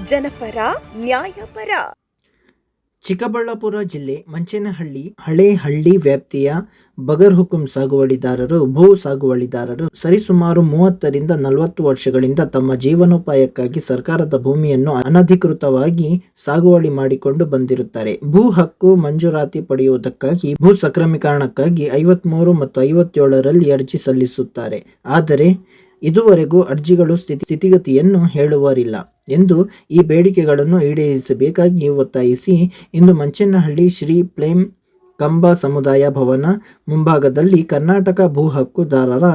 ಜನಪರ ನ್ಯಾಯಪರ. ಚಿಕ್ಕಬಳ್ಳಾಪುರ ಜಿಲ್ಲೆ ಮಂಚೇನಹಳ್ಳಿ ಹಳೆ ಹಳ್ಳಿ ವ್ಯಾಪ್ತಿಯ ಬಗರ್ ಹುಕುಂ ಸಾಗುವಳಿದಾರರು ಭೂ ಸಾಗುವಳಿದಾರರು ಸರಿಸುಮಾರು 30ರಿಂದ 40 ವರ್ಷಗಳಿಂದ ತಮ್ಮ ಜೀವನೋಪಾಯಕ್ಕಾಗಿ ಸರ್ಕಾರದ ಭೂಮಿಯನ್ನು ಅನಧಿಕೃತವಾಗಿ ಸಾಗುವಳಿ ಮಾಡಿಕೊಂಡು ಬಂದಿರುತ್ತಾರೆ. ಭೂ ಹಕ್ಕು ಮಂಜೂರಾತಿ ಪಡೆಯುವುದಕ್ಕಾಗಿ ಭೂ ಸಕ್ರಮೀಕರಣಕ್ಕಾಗಿ 53 ಮತ್ತು 57ರಲ್ಲಿ ಅರ್ಜಿ ಸಲ್ಲಿಸುತ್ತಾರೆ. ಆದರೆ ಇದುವರೆಗೂ ಅರ್ಜಿಗಳು ಸ್ಥಿತಿಗತಿಯನ್ನು ಹೇಳುವರಿಲ್ಲ ಎಂದು ಈ ಬೇಡಿಕೆಗಳನ್ನು ಈಡೇರಿಸಬೇಕಾಗಿ ಒತ್ತಾಯಿಸಿ ಇಂದು ಮಂಚೇನಹಳ್ಳಿ ಶ್ರೀ ಪ್ರೇಮ್ ಕಂಬ ಸಮುದಾಯ ಭವನ ಮುಂಭಾಗದಲ್ಲಿ ಕರ್ನಾಟಕ ಭೂ ಹಕ್ಕುದಾರರ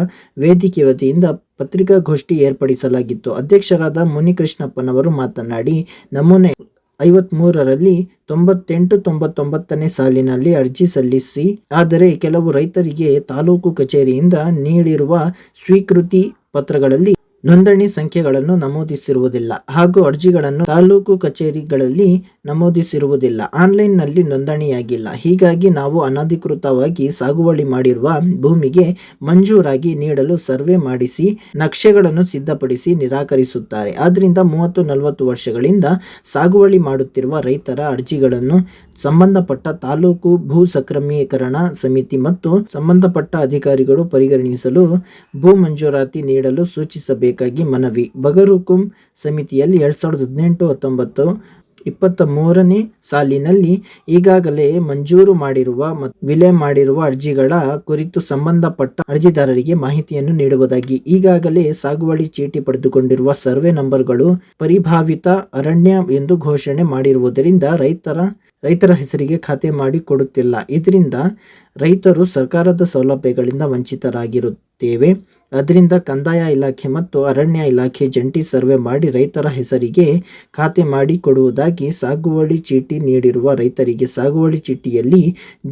ವೇದಿಕೆ ವತಿಯಿಂದ ಪತ್ರಿಕಾಗೋಷ್ಠಿ ಏರ್ಪಡಿಸಲಾಗಿತ್ತು. ಅಧ್ಯಕ್ಷರಾದ ಮುನಿಕೃಷ್ಣಪ್ಪನವರು ಮಾತನಾಡಿ, ನಮೂನೆ 53ರಲ್ಲಿ 98-99ನೇ ಸಾಲಿನಲ್ಲಿ ಅರ್ಜಿ ಸಲ್ಲಿಸಿ, ಆದರೆ ಕೆಲವು ರೈತರಿಗೆ ತಾಲೂಕು ಕಚೇರಿಯಿಂದ ನೀಡಿರುವ ಸ್ವೀಕೃತಿ ಪತ್ರಗಳಲ್ಲಿ ನೋಂದಣಿ ಸಂಖ್ಯೆಗಳನ್ನು ನಮೂದಿಸಿರುವುದಿಲ್ಲ ಹಾಗೂ ಅರ್ಜಿಗಳನ್ನು ತಾಲೂಕು ಕಚೇರಿಗಳಲ್ಲಿ ನಮೂದಿಸಿರುವುದಿಲ್ಲ. ಆನ್ಲೈನ್ನಲ್ಲಿ ನೋಂದಣಿಯಾಗಿಲ್ಲ. ಹೀಗಾಗಿ ನಾವು ಅನಧಿಕೃತವಾಗಿ ಸಾಗುವಳಿ ಮಾಡಿರುವ ಭೂಮಿಗೆ ಮಂಜೂರಾಗಿ ನೀಡಲು ಸರ್ವೆ ಮಾಡಿಸಿ ನಕ್ಷೆಗಳನ್ನು ಸಿದ್ಧಪಡಿಸಿ ನಿರಾಕರಿಸುತ್ತಾರೆ. ಆದ್ದರಿಂದ 30-40 ವರ್ಷಗಳಿಂದ ಸಾಗುವಳಿ ಮಾಡುತ್ತಿರುವ ರೈತರ ಅರ್ಜಿಗಳನ್ನು ಸಂಬಂಧಪಟ್ಟ ತಾಲೂಕು ಭೂ ಸಕ್ರಮೀಕರಣ ಸಮಿತಿ ಮತ್ತು ಸಂಬಂಧಪಟ್ಟ ಅಧಿಕಾರಿಗಳು ಪರಿಗಣಿಸಲು ಭೂ ಮಂಜೂರಾತಿ ನೀಡಲು ಸೂಚಿಸಬೇಕಾಗಿ ಮನವಿ. ಬಗರ್ ಹುಕುಂ ಸಮಿತಿಯಲ್ಲಿ 2018-19 23ನೇ ಸಾಲಿನಲ್ಲಿ ಈಗಾಗಲೇ ಮಂಜೂರು ಮಾಡಿರುವ ಮತ್ತು ವಿಲೆ ಮಾಡಿರುವ ಅರ್ಜಿಗಳ ಕುರಿತು ಸಂಬಂಧಪಟ್ಟ ಅರ್ಜಿದಾರರಿಗೆ ಮಾಹಿತಿಯನ್ನು ನೀಡುವುದಾಗಿ. ಈಗಾಗಲೇ ಸಾಗುವಳಿ ಚೀಟಿ ಪಡೆದುಕೊಂಡಿರುವ ಸರ್ವೆ ನಂಬರ್ಗಳು ಪರಿಭಾವಿತ ಅರಣ್ಯ ಎಂದು ಘೋಷಣೆ ಮಾಡಿರುವುದರಿಂದ ರೈತರ ಹೆಸರಿಗೆ ಖಾತೆ ಮಾಡಿ ಕೊಡುತ್ತಿಲ್ಲ. ಇದರಿಂದ ರೈತರು ಸರ್ಕಾರದ ಸೌಲಭ್ಯಗಳಿಂದ ವಂಚಿತರಾಗಿರುತ್ತೇವೆ. ಅದರಿಂದ ಕಂದಾಯ ಇಲಾಖೆ ಮತ್ತು ಅರಣ್ಯ ಇಲಾಖೆ ಜಂಟಿ ಸರ್ವೆ ಮಾಡಿ ರೈತರ ಹೆಸರಿಗೆ ಖಾತೆ ಮಾಡಿ ಕೊಡುವುದಾಗಿ. ಸಾಗುವಳಿ ಚೀಟಿ ನೀಡಿರುವ ರೈತರಿಗೆ ಸಾಗುವಳಿ ಚೀಟಿಯಲ್ಲಿ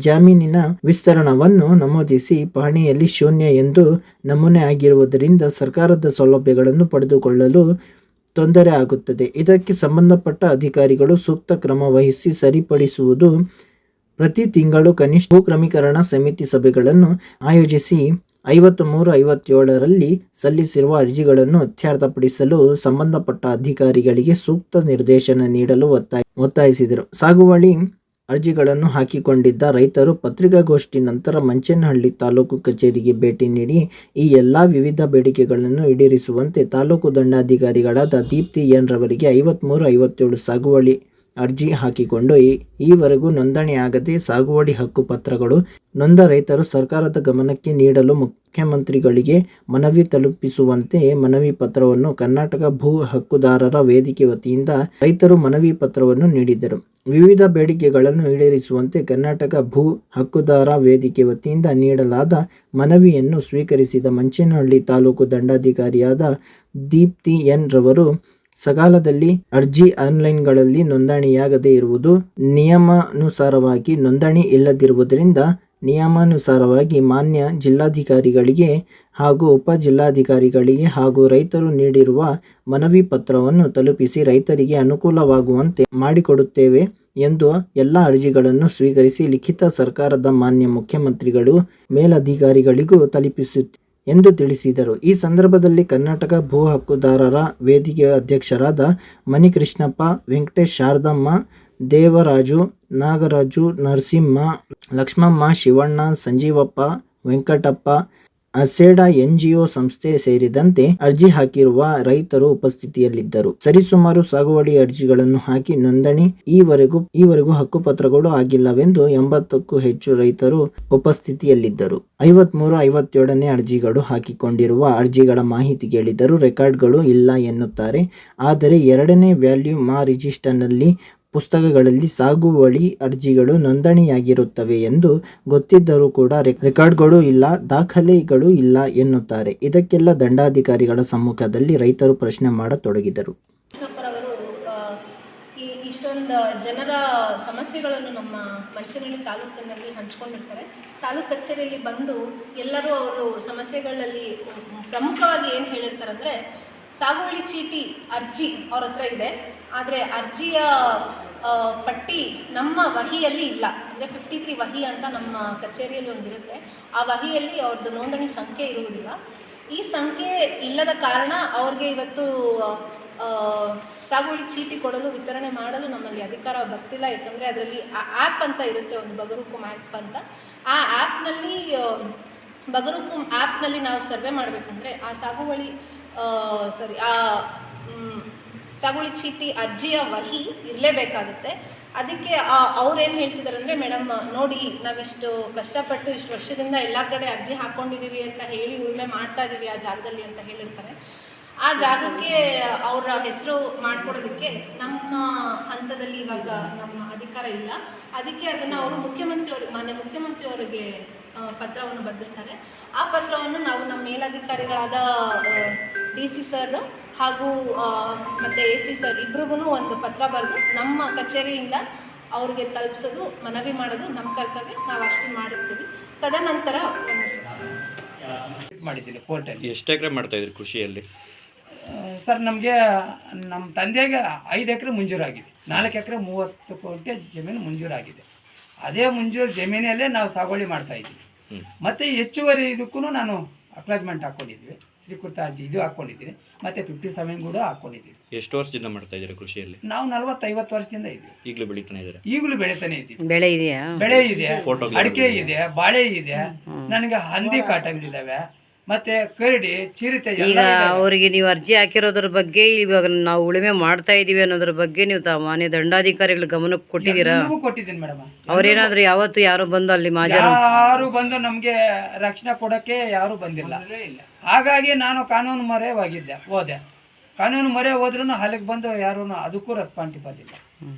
ಜಮೀನಿನ ವಿಸ್ತೀರ್ಣವನ್ನು ನಮೂದಿಸಿ ಪಹಣಿಯಲ್ಲಿ ಶೂನ್ಯ ಎಂದು ನಮೂನೆ ಆಗಿರುವುದರಿಂದ ಸರ್ಕಾರದ ಸೌಲಭ್ಯಗಳನ್ನು ಪಡೆದುಕೊಳ್ಳಲು ತೊಂದರೆ ಆಗುತ್ತದೆ. ಇದಕ್ಕೆ ಸಂಬಂಧಪಟ್ಟ ಅಧಿಕಾರಿಗಳು ಸೂಕ್ತ ಕ್ರಮ ವಹಿಸಿ ಸರಿಪಡಿಸುವುದು. ಪ್ರತಿ ತಿಂಗಳು ಕನಿಷ್ಠ ಭೂ ಕ್ರಮೀಕರಣ ಸಮಿತಿ ಸಭೆಗಳನ್ನು ಆಯೋಜಿಸಿ 53-57ರಲ್ಲಿ ಸಲ್ಲಿಸಿರುವ ಅರ್ಜಿಗಳನ್ನು ಇತ್ಯರ್ಥಪಡಿಸಲು ಸಂಬಂಧಪಟ್ಟ ಅಧಿಕಾರಿಗಳಿಗೆ ಸೂಕ್ತ ನಿರ್ದೇಶನ ನೀಡಲು ಒತ್ತಾಯಿಸಿದರು. ಸಾಗುವಳಿ ಅರ್ಜಿಗಳನ್ನು ಹಾಕಿಕೊಂಡಿದ್ದ ರೈತರು ಪತ್ರಿಕಾಗೋಷ್ಠಿ ನಂತರ ಮಂಚೇನಹಳ್ಳಿ ತಾಲೂಕು ಕಚೇರಿಗೆ ಭೇಟಿ ನೀಡಿ ಈ ಎಲ್ಲಾ ವಿವಿಧ ಬೇಡಿಕೆಗಳನ್ನು ಈಡೇರಿಸುವಂತೆ ತಾಲೂಕು ದಂಡಾಧಿಕಾರಿಗಳಾದ ದೀಪ್ತಿ ಎನ್ ರವರಿಗೆ 53-57 ಸಾಗುವಳಿ ಅರ್ಜಿ ಹಾಕಿಕೊಂಡು ಈವರೆಗೂ ನೋಂದಣಿಯಾಗದೆ ಸಾಗುವಳಿ ಹಕ್ಕು ಪತ್ರಗಳು ನೊಂದ ರೈತರು ಸರ್ಕಾರದ ಗಮನಕ್ಕೆ ನೀಡಲು ಮುಖ್ಯಮಂತ್ರಿಗಳಿಗೆ ಮನವಿ ತಲುಪಿಸುವಂತೆ ಮನವಿ ಪತ್ರವನ್ನು ಕರ್ನಾಟಕ ಭೂ ಹಕ್ಕುದಾರರ ವೇದಿಕೆ ವತಿಯಿಂದ ರೈತರು ಮನವಿ ಪತ್ರವನ್ನು ನೀಡಿದರು. ವಿವಿಧ ಬೇಡಿಕೆಗಳನ್ನು ಈಡೇರಿಸುವಂತೆ ಕರ್ನಾಟಕ ಭೂ ಹಕ್ಕುದಾರ ವೇದಿಕೆ ವತಿಯಿಂದ ನೀಡಲಾದ ಮನವಿಯನ್ನು ಸ್ವೀಕರಿಸಿದ ಮಂಚೇನಹಳ್ಳಿ ತಾಲೂಕು ದಂಡಾಧಿಕಾರಿಯಾದ ದೀಪ್ತಿ ಎನ್ ರವರು ಸಕಾಲದಲ್ಲಿ ಅರ್ಜಿ ಆನ್ಲೈನ್ಗಳಲ್ಲಿ ನೋಂದಣಿಯಾಗದೇ ಇರುವುದು, ನಿಯಮಾನುಸಾರವಾಗಿ ನೋಂದಣಿ ಇಲ್ಲದಿರುವುದರಿಂದ ನಿಯಮಾನುಸಾರವಾಗಿ ಮಾನ್ಯ ಜಿಲ್ಲಾಧಿಕಾರಿಗಳಿಗೆ ಹಾಗೂ ಉಪ ಜಿಲ್ಲಾಧಿಕಾರಿಗಳಿಗೆ ಹಾಗೂ ರೈತರು ನೀಡಿರುವ ಮನವಿ ಪತ್ರವನ್ನು ತಲುಪಿಸಿ ರೈತರಿಗೆ ಅನುಕೂಲವಾಗುವಂತೆ ಮಾಡಿಕೊಡುತ್ತೇವೆ ಎಂದು ಎಲ್ಲ ಅರ್ಜಿಗಳನ್ನು ಸ್ವೀಕರಿಸಿ ಲಿಖಿತ ಸರ್ಕಾರದ ಮಾನ್ಯ ಮುಖ್ಯಮಂತ್ರಿಗಳು ಮೇಲಧಿಕಾರಿಗಳಿಗೂ ತಲುಪಿಸುತ್ತೇವೆ ಎಂದು ತಿಳಿಸಿದರು. ಈ ಸಂದರ್ಭದಲ್ಲಿ ಕರ್ನಾಟಕ ಭೂ ಹಕ್ಕುದಾರರ ವೇದಿಕೆ ಅಧ್ಯಕ್ಷರಾದ ಮಣಿಕೃಷ್ಣಪ್ಪ, ವೆಂಕಟೇಶ್, ಶಾರದಮ್ಮ, ದೇವರಾಜು, ನಾಗರಾಜು, ನರಸಿಂಹ, ಲಕ್ಷ್ಮಮ್ಮ, ಶಿವಣ್ಣ, ಸಂಜೀವಪ್ಪ, ವೆಂಕಟಪ್ಪ, ಅಸೆಡಾ NGO ಸಂಸ್ಥೆ ಸೇರಿದಂತೆ ಅರ್ಜಿ ಹಾಕಿರುವ ರೈತರು ಉಪಸ್ಥಿತಿಯಲ್ಲಿದ್ದರು. ಸರಿಸುಮಾರು ಸಾಗುವಳಿ ಅರ್ಜಿಗಳನ್ನು ಹಾಕಿ ನೋಂದಣಿ ಈವರೆಗೂ ಹಕ್ಕುಪತ್ರಗಳು ಆಗಿಲ್ಲವೆಂದು 80ಕ್ಕೂ ಹೆಚ್ಚು ರೈತರು ಉಪಸ್ಥಿತಿಯಲ್ಲಿದ್ದರು. 53-57ನೇ ಅರ್ಜಿಗಳು ಹಾಕಿಕೊಂಡಿರುವ ಅರ್ಜಿಗಳ ಮಾಹಿತಿ ಕೇಳಿದರೂ ರೆಕಾರ್ಡ್ಗಳು ಇಲ್ಲ ಎನ್ನುತ್ತಾರೆ. ಆದರೆ 2ನೇ ವ್ಯಾಲ್ಯೂಮ್ ರಿಜಿಸ್ಟರ್ನಲ್ಲಿ ಪುಸ್ತಕಗಳಲ್ಲಿ ಸಾಗುವಳಿ ಅರ್ಜಿಗಳು ನೋಂದಣಿಯಾಗಿರುತ್ತವೆ ಎಂದು ಗೊತ್ತಿದ್ದರೂ ಕೂಡ ರೆಕಾರ್ಡ್ಗಳು ಇಲ್ಲ, ದಾಖಲೆಗಳು ಇಲ್ಲ ಎನ್ನುತ್ತಾರೆ. ಇದಕ್ಕೆಲ್ಲ ದಂಡಾಧಿಕಾರಿಗಳ ಸಮ್ಮುಖದಲ್ಲಿ ರೈತರು ಪ್ರಶ್ನೆ ಮಾಡತೊಡಗಿದರು. ಇಷ್ಟೊಂದು ಜನರ ಸಮಸ್ಯೆಗಳನ್ನು ನಮ್ಮ ಮಂಚೇನಹಳ್ಳಿ ತಾಲೂಕಿನಲ್ಲಿ ಹಂಚ್ಕೊಂಡಿರ್ತಾರೆ. ತಾಲೂಕು ಕಚೇರಿಯಲ್ಲಿ ಬಂದು ಎಲ್ಲರೂ ಅವರು ಸಮಸ್ಯೆಗಳಲ್ಲಿ ಪ್ರಮುಖವಾಗಿ ಏನು ಹೇಳಿರ್ತಾರೆ ಅಂದರೆ, ಸಾಗುವಳಿ ಚೀಟಿ ಅರ್ಜಿ ಅವ್ರ ಹತ್ರ ಇದೆ, ಆದರೆ ಅರ್ಜಿಯ ಪಟ್ಟಿ ನಮ್ಮ ವಹಿಯಲ್ಲಿ ಇಲ್ಲ. ಅಂದರೆ 53 ವಹಿ ಅಂತ ನಮ್ಮ ಕಚೇರಿಯಲ್ಲಿ ಒಂದಿರುತ್ತೆ. ಆ ವಹಿಯಲ್ಲಿ ಅವ್ರದ್ದು ನೋಂದಣಿ ಸಂಖ್ಯೆ ಇರುವುದಿಲ್ಲ. ಈ ಸಂಖ್ಯೆ ಇಲ್ಲದ ಕಾರಣ ಅವ್ರಿಗೆ ಇವತ್ತು ಸಾಗುವಳಿ ಚೀಟಿ ಕೊಡಲು ವಿತರಣೆ ಮಾಡಲು ನಮ್ಮಲ್ಲಿ ಅಧಿಕಾರ ಬರ್ತಿಲ್ಲ. ಯಾಕಂದರೆ ಅದರಲ್ಲಿ ಆ್ಯಪ್ ಅಂತ ಇರುತ್ತೆ, ಒಂದು ಬಗರುಕುಂ ಆ್ಯಪ್ ಅಂತ. ಆ ಆ್ಯಪ್ನಲ್ಲಿ ಬಗರುಕುಂ ಆ್ಯಪ್ನಲ್ಲಿ ನಾವು ಸರ್ವೆ ಮಾಡಬೇಕಂದ್ರೆ ಆ ಸಾಗುವಳಿ ಸಾಗುವಳಿ ಚೀಟಿ ಅರ್ಜಿಯ ವಹಿ ಇರಲೇಬೇಕಾಗುತ್ತೆ. ಅದಕ್ಕೆ ಅವ್ರೇನು ಹೇಳ್ತಿದ್ದಾರೆ ಅಂದರೆ, ಮೇಡಮ್ ನೋಡಿ, ನಾವಿಷ್ಟು ಕಷ್ಟಪಟ್ಟು ಇಷ್ಟು ವರ್ಷದಿಂದ ಎಲ್ಲ ಕಡೆ ಅರ್ಜಿ ಹಾಕ್ಕೊಂಡಿದ್ದೀವಿ ಅಂತ ಹೇಳಿ ಉಳುಮೆ ಮಾಡ್ತಾ ಇದ್ದೀವಿ ಆ ಜಾಗದಲ್ಲಿ ಅಂತ ಹೇಳಿರ್ತಾರೆ. ಆ ಜಾಗಕ್ಕೆ ಅವರ ಹೆಸರು ಮಾಡಿಕೊಡೋದಕ್ಕೆ ನಮ್ಮ ಹಂತದಲ್ಲಿ ಇವಾಗ ನಮ್ಮ ಅಧಿಕಾರ ಇಲ್ಲ. ಅದಕ್ಕೆ ಅದನ್ನು ಅವರು ಮಾನ್ಯ ಮುಖ್ಯಮಂತ್ರಿಯವರಿಗೆ ಪತ್ರವನ್ನು ಬರೆದಿರ್ತಾರೆ. ಆ ಪತ್ರವನ್ನು ನಾವು ನಮ್ಮ ಮೇಲಧಿಕಾರಿಗಳಾದ DC ಸರ್ ಹಾಗೂ ಮತ್ತು AC ಸರ್ ಇಬ್ರಿಗೂ ಒಂದು ಪತ್ರ ಬರೆದು ನಮ್ಮ ಕಚೇರಿಯಿಂದ ಅವ್ರಿಗೆ ತಲುಪಿಸೋದು, ಮನವಿ ಮಾಡೋದು ನಮ್ಮ ಕರ್ತವ್ಯ. ನಾವು ಅಷ್ಟು ಮಾಡಿರ್ತೀವಿ. ತದನಂತರ ಮಾಡಿದ್ದೀನಿ ಕೋರ್ಟಲ್ಲಿ. ಎಷ್ಟು ಎಕರೆ ಮಾಡ್ತಾಯಿದ್ರಿ ಕೃಷಿಯಲ್ಲಿ? ಸರ್, ನಮಗೆ ನಮ್ಮ ತಂದೆಗೆ 5 ಎಕರೆ ಮಂಜೂರಾಗಿದೆ, 4 ಎಕರೆ 30 ಕೋಟಿ ಜಮೀನು ಮಂಜೂರಾಗಿದೆ. ಅದೇ ಮಂಜೂರು ಜಮೀನಲ್ಲೇ ನಾವು ಸಾಗುವಳಿ ಮಾಡ್ತಾಯಿದ್ದೀವಿ. ಮತ್ತು ಹೆಚ್ಚುವರಿ ಇದಕ್ಕೂ ನಾನು ಅಕ್ಲಾಜ್ಮೆಂಟ್ ಹಾಕ್ಕೊಂಡಿದ್ವಿ, ಶ್ರೀಕೃತ ಅರ್ಜಿ ಇದು ಹಾಕ್ಕೊಂಡಿದ್ದೀನಿ, ಮತ್ತು 57 ಕೂಡ ಹಾಕ್ಕೊಂಡಿದ್ದೀವಿ. ಎಷ್ಟು ವರ್ಷದಿಂದ ಮಾಡ್ತಾ ಇದ್ದೀರಾ ಕೃಷಿಯಲ್ಲಿ? ನಾವು 40-50 ವರ್ಷದಿಂದ ಇದ್ದೀವಿ. ಈಗಲೂ ಬೆಳೀತಾನೆ ಇದ್ದಾರೆ? ಈಗಲೂ ಬೆಳೀತಾನೆ ಇದ್ದೀವಿ. ಬೆಳೆ ಇದೆಯಾ? ಬೆಳೆ ಇದೆ, ಅಡಿಕೆ ಇದೆ, ಬಾಳೆ ಇದೆ, ನನಗೆ ಹಂದಿ ಕಾಟಗಳಿದ್ದಾವೆ, ಮತ್ತೆ ಕರಡಿ, ಚಿರತೆ. ಈಗ ಅವರಿಗೆ ನೀವು ಅರ್ಜಿ ಹಾಕಿರೋದ್ರ ಬಗ್ಗೆ, ಇವಾಗ ನಾವು ಉಳುಮೆ ಮಾಡ್ತಾ ಇದೀವಿ ಅನ್ನೋದ್ರ ಬಗ್ಗೆ ನೀವು ಮಾನ್ಯ ದಂಡಾಧಿಕಾರಿಗಳ ಗಮನಕ್ಕೆ ಕೊಟ್ಟಿದ್ದೀರಾ? ಕೊಟ್ಟಿದ್ದೀನಿ ಮೇಡಮ್. ಅವ್ರೇನಾದ್ರು ಯಾವತ್ತು ಯಾರು ಬಂದು ಅಲ್ಲಿ ಯಾರು ಬಂದು ನಮ್ಗೆ ರಕ್ಷಣೆ ಕೊಡಕ್ಕೆ ಯಾರು ಬಂದಿಲ್ಲ. ಹಾಗಾಗಿ ನಾನು ಕಾನೂನು ಮೊರೆ ಹೋದೆ. ಕಾನೂನು ಮೊರೆ ಹೋದ್ರೂ ಅಲ್ಲಿಗೆ ಬಂದು ಯಾರು ಅದಕ್ಕೂ ರೆಸ್ಪಾನ್ಸಿಬಲ್ ಇಲ್ಲ.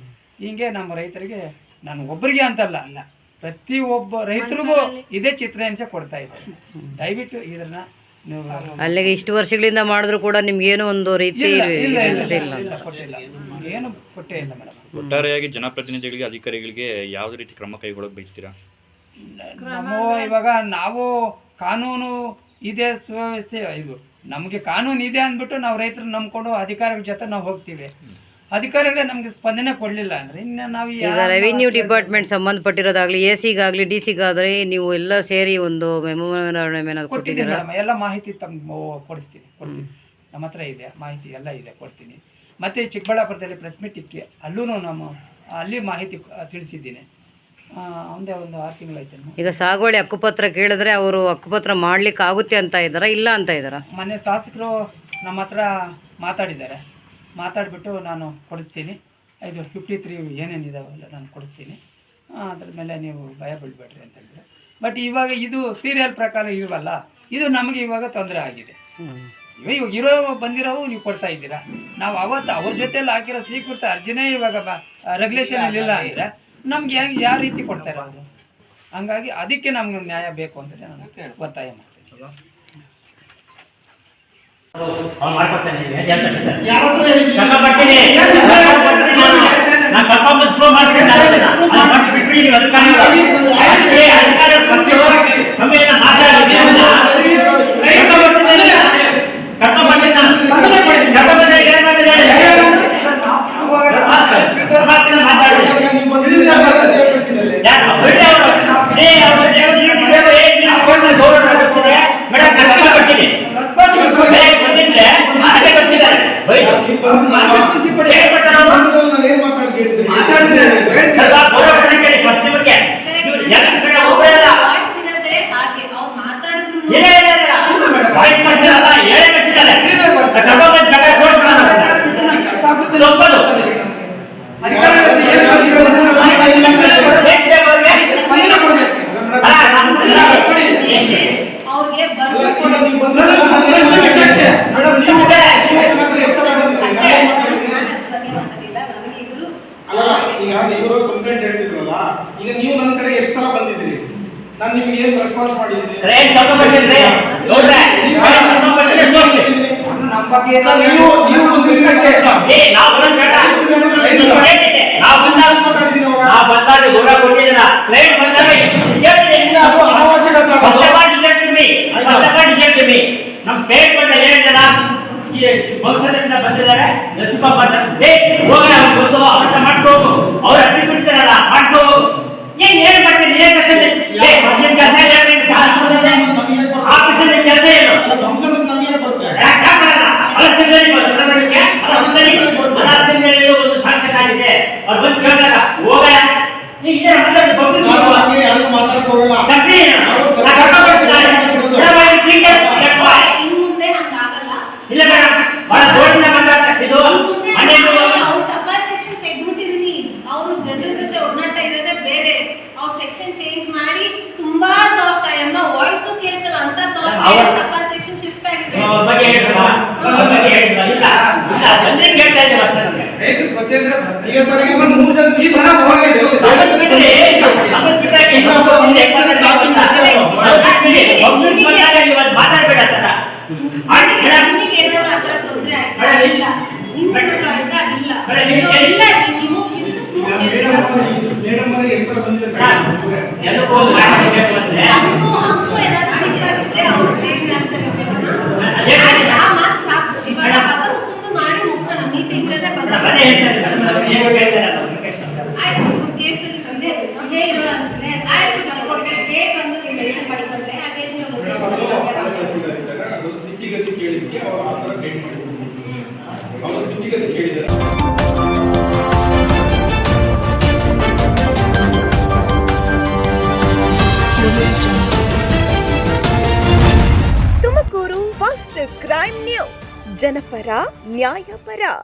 ಹಿಂಗೆ ನಮ್ಮ ರೈತರಿಗೆ, ನಾನು ಒಬ್ಬರಿಗೆ ಅಂತಲ್ಲ, ಪ್ರತಿ ಒಬ್ಬ ರೈತರಿಗೂ ಇದೇ ಚಿತ್ರಹಿಂಸೆ ಕೊಡ್ತಾ ಇದ್ದಾರೆ. ದಯವಿಟ್ಟು ಇದನ್ನ ನೀವು ಅಲ್ಲಿಗೆ ಇಷ್ಟು ವರ್ಷಗಳಿಂದ ಮಾಡಿದ್ರು ಕೂಡ ನಿಮ್ಗೇನು ಒಂದು ರೀತಿ ಕೊಟ್ಟಿಲ್ಲ, ಏನು ಕೊಟ್ಟೇ ಇಲ್ಲ ಮೇಡಮ್. ಒಟ್ಟಾರೆಯಾಗಿ ಜನಪ್ರತಿನಿಧಿಗಳಿಗೆ, ಅಧಿಕಾರಿಗಳಿಗೆ ಯಾವುದೇ ರೀತಿ ಕ್ರಮ ಕೈಗೊಳ್ಳೋಕೆ ಬಯಸ್ತೀರಾ? ಇವಾಗ ನಾವು ಕಾನೂನು ಇದೆ, ಸುವ್ಯವಸ್ಥೆ ಇದು ನಮಗೆ ಕಾನೂನು ಇದೆ ಅಂದ್ಬಿಟ್ಟು ನಾವು ರೈತರನ್ನ ನಂಬ್ಕೊಂಡು ಅಧಿಕಾರಿಗಳ ಜೊತೆ ನಾವು ಹೋಗ್ತೀವಿ. ಅಧಿಕಾರಿಗಳೇ ನಮ್ಗೆ ಸ್ಪಂದನೆ ಕೊಡಲಿಲ್ಲ ಅಂದ್ರೆ ಇನ್ನು ನಾವು ಈಗ ರೆವಿನ್ಯೂ ಡಿಪಾರ್ಟ್ಮೆಂಟ್ ಸಂಬಂಧಪಟ್ಟಿರೋದಾಗ್ಲಿ, AC-ಗಾಗಲಿ DC-ಗಾದ್ರೆ ನೀವು ಎಲ್ಲ ಸೇರಿ ಒಂದು ಕೊಟ್ಟಿದ್ದೀವಿ ಮೇಡಮ್. ಎಲ್ಲ ಮಾಹಿತಿ ಕೊಡ್ತೀನಿ. ನಮ್ಮ ಹತ್ರ ಇದೆ ಮಾಹಿತಿ, ಎಲ್ಲ ಇದೆ, ಕೊಡ್ತೀನಿ. ಮತ್ತೆ ಚಿಕ್ಕಬಳ್ಳಾಪುರದಲ್ಲಿ ಪ್ರೆಸ್ ಮೀಟ್ ಇಕ್ಕಿ ಅಲ್ಲೂ ಅಲ್ಲಿ ಮಾಹಿತಿ ತಿಳಿಸಿದ್ದೀನಿ. ಒಂದೇ ಒಂದು 6 ತಿಂಗಳಾಯ್ತು. ಈಗ ಸಾಗುವಳಿ ಹಕ್ಕುಪತ್ರ ಕೇಳಿದ್ರೆ ಅವರು ಹಕ್ಕುಪತ್ರ ಮಾಡ್ಲಿಕ್ಕೆ ಆಗುತ್ತೆ ಅಂತ ಇದ್ದಾರಾ, ಇಲ್ಲ ಅಂತ ಇದ್ದಾರಾ? ಮೊನ್ನೆ ಶಾಸಕರು ನಮ್ಮ ಹತ್ರ ಮಾತಾಡಿಬಿಟ್ಟು ನಾನು ಕೊಡಿಸ್ತೀನಿ, ಇದು 53 ಏನೇನಿದಾವಲ್ಲ ನಾನು ಕೊಡಿಸ್ತೀನಿ, ಅದ್ರ ಮೇಲೆ ನೀವು ಭಯ ಬೀಳ್ಬೇಡ್ರಿ ಅಂತ ಹೇಳಿದ್ರೆ. ಬಟ್ ಇವಾಗ ಇದು ಸೀರಿಯಲ್ ಪ್ರಕಾರ ಇರುವಲ್ಲ, ಇದು ನಮಗೆ ಇವಾಗ ತೊಂದರೆ ಆಗಿದೆ. ಇವಾಗ ಬಂದಿರೋವು ನೀವು ಕೊಡ್ತಾ ಇದ್ದೀರಾ. ನಾವು ಅವತ್ತು ಅವ್ರ ಜೊತೆಯಲ್ಲಿ ಹಾಕಿರೋ ಸ್ವೀಕೃತ ಅರ್ಜಿನೇ ಇವಾಗ ರೆಗ್ಯುಲೇಷನ್ ಇಲ್ಲ ಅಂದರೆ ನಮ್ಗೆ ಯಾವ ರೀತಿ ಕೊಡ್ತಾರೆ ಅವರು? ಹಂಗಾಗಿ ಅದಕ್ಕೆ ನಮ್ಗೆ ನ್ಯಾಯ ಬೇಕು ಅಂದರೆ ನಾನು ಒತ್ತಾಯ ಮಾಡ್ತೀನಿ. ಈಗ ಇವರು ಕಂಪ್ಲೇಂಟ್ ಹೇಳ್ತಿದ್ರಲ್ಲ, ಈಗ ನೀವು ನನ್ನ ಕಡೆ ಎಷ್ಟು ಸಲ ಬಂದಿದ್ದೀರಿ? ನಾನು ನಿಮ್ಗೆ ಏನು ರೆಸ್ಪಾನ್ಸ್ ಮಾಡಿದ್ದೀನಿ? ನಮ್ಮ ಪೇಟ್ ಬಂದ ಹೇಳಿದಲ್ಲ, ಈ ವಂಶದಿಂದ ಬಂದಿದ್ದಾರೆ, ಹೋಗಿ ಅವ್ರು ಗೊತ್ತು, ಅವ್ರ ಮಾಡ್ಕೋದು, ಅವ್ರು ಅಡ್ಡಿ ಬಿಡ್ತಾರಲ್ಲ ಮಾಡ್ಕೋದು. ಏನ್ ಮಾಡ್ತೀನಿ? ಏನ್ ಕೆಲಸ ಆಫೀಸಲ್ಲಿ ಕೆಲಸ ಏನು? ನೀ ಇದರ ಮಾತಾಡಿ ಪಬ್ಲಿಕ್ ನಾನು ಹಾಗೆ ಯಾರಿಗೂ ಮಾತಾಡಕ್ ಹೋಗಲ್ಲ. ಕರ್ಸಿ ನಾವು ನಾ ಸರ್ಕಾರ ಕರ್ಕೊಂಡು ಬರ್ತೀನಿ. ದಯಮಾಡಿ ಕ್ಲಿಯರ್ ಮಾಡಿ. ಇನ್ನು ಮುಂದೆ ಹಂಗಾಗಲ್ಲ. ಇಲ್ಲ ಮೇಡಮ್, ಬಹಳ ದೊಡ್ಡ ಮಾತಾಡ್ತಾ ಇದು ಮನೆಯಲ್ಲಿ ಅವ್ರು ಟಪಾಲ್ ಸೆಕ್ಷನ್ ತೆಗೆದ್ಬಿಟ್ಟಿದೀನಿ. ಅವರು ಜನರ ಜೊತೆ ಒಡನಾಟ ಇರೋದೇ ಬೇರೆ. ಅವ್ರು ಸೆಕ್ಷನ್ ಚೇಂಜ್ ಮಾಡಿ ತುಂಬಾ ಸಾಫ್ಟ್ ಅಮ್ಮ ವಾಯ್ಸ್ ಕೇಳಿಸಲ್ಲ ಅಂತ ಸಾಫ್ಟ್ ಟಪಾಲ್ ಸೆಕ್ಷನ್ ಶಿಫ್ಟ್ ಆಗಿದೆ. ಅವ್ರ ಬಗ್ಗೆ ಹೇಳಿದ್ರಾ? ಅವ್ರ ಬಗ್ಗೆ ಹೇಳಿದ್ರಾ? ಇಲ್ಲ ಇಲ್ಲ ಅದನ್ನೇ ಕೇಳ್ತಾ ಇದ್ದೇವೆ ಅಷ್ಟೇ ನಮಗೆ. ರೈತರಿಗೆ ಗೊತ್ತಿದ್ರೆ ಬರ್ತಾರೆ. ಈಗ ಸರ್ ಈಗ ಒಂದು 3 ಜನ ಈ ತರ ಹೋಗಿದೆ. ನಮ್ಮದು ಬಿಟ್ರೆ ನಮ್ಮದು ಬಿಟ್ಟಾಗ ಇನ್ನೊಂದು ಒಂದು ಎಕ್ಸ್ಟ್ರಾ ಟಾಪಿಕ್ ಪಬ್ಲಿಕ್ ಬಂದಾಗ ಇವತ್ತು ಮಾತಾಡಬೇಡ ಅಂತ. ನಿಮಗೆ ಏನಾದ್ರು ಆ ಥರ ತೊಂದ್ರೆ ಆಯ್ತಾ? ಇಲ್ಲ. ನಿಮ್ಗೇನಾದ್ರು ಆಯ್ತಾ? ಇಲ್ಲ. So, ಇಲ್ಲ ನೀವು ಮೇಡಮ್ ಅವರಿಗೆ ಎಷ್ಟು ಸಲ ಬಂದಿದ್ದಾರೆ? ಎಲ್ಲಕ್ಕೂ ಮಾಡಬೇಕು ಅಂದ್ರೆ ಹಕ್ಕು ಏನಾದ್ರು ಬಿಟ್ಟಾಗಿದ್ರೆ ಅವ್ರು ಚೇಂಜ್ ಆಗ್ತಾರೆ ಆ ಮಾತು ಸಾಕು. ಇವಾಗ ಪದರ ಹುಡುಕೊಂಡು ಮಾಡಿ ಮುಗಿಸೋಣ. ಮೀಟಿಂಗ್ ಇರೋದೇ ಪದರ. ಅದೇ ಹೇಳ್ತಾರೆ ಮೇಡಮ್, ಏನು ಹೇಳ್ತಾರೆ ಅದು ಆಯ್ತು ಕೇಸಲ್ಲಿ ಇದೇ ಇರೋ ಆಯ್ತು ಕೊಡ್ತೇನೆ. ಡೇಟ್ ಒಂದು ಮೆನ್ಷನ್ ಮಾಡಿಕೊಂಡ್ರೆ ಆ ಡೇಟ್ ಅದು ಸ್ಥಿತಿಗತಿ ಕೇಳಿದ್ಕೆ ಅವರು ಆ ಥರ ಡೇಟ್ ಮಾಡಿದ್ರು. ಅವರು ಸ್ಥಿತಿಗತಿ ಕೇಳಿದ್ದಾರೆ. ತುಮಕೂರು ಫಸ್ಟ್ ಕ್ರೈಮ್ ನ್ಯೂಸ್, ಜನಪರ ನ್ಯಾಯಪರ.